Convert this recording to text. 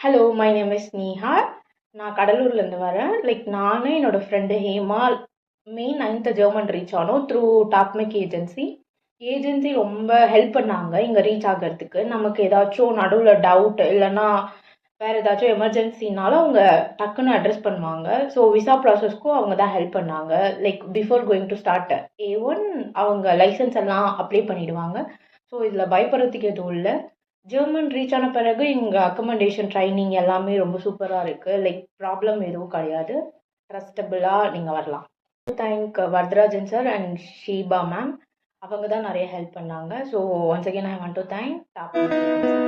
Hello, my name is Neha. நான் கடலூர்லேருந்து வரேன். நானு என்னோட ஃப்ரெண்டு ஹேமா மே 9th ஜெர்மன் ரீச் ஆனோம் த்ரூ டாப்மெக் ஏஜென்சி. ஏஜென்சி ரொம்ப ஹெல்ப் பண்ணாங்க இங்கே ரீச் ஆகிறதுக்கு. நமக்கு ஏதாச்சும் நடுவில் டவுட் இல்லைன்னா வேறு ஏதாச்சும் எமர்ஜென்சினாலும் அவங்க டக்குன்னு அட்ரஸ் பண்ணுவாங்க. ஸோ விசா ப்ராசஸ்க்கும் அவங்க தான் ஹெல்ப் பண்ணாங்க. Before going to start A1 அவங்க லைசன்ஸ் எல்லாம் அப்ளை பண்ணிடுவாங்க. ஸோ இதில் பயப்படுறதுக்கு எதுவும் இல்லை. ஜெர்மன் ரீச் ஆன பிறகு இங்கே அக்கமண்டேஷன் ட்ரைனிங் எல்லாமே ரொம்ப சூப்பராக இருக்குது. ப்ராப்ளம் எதுவும் கிடையாது. ட்ரஸ்டபுளாக நீங்கள் வரலாம். Thank Varadarajan sir and Sheeba ma'am. அவங்க தான் நிறைய ஹெல்ப் பண்ணாங்க. So once again I want to thank top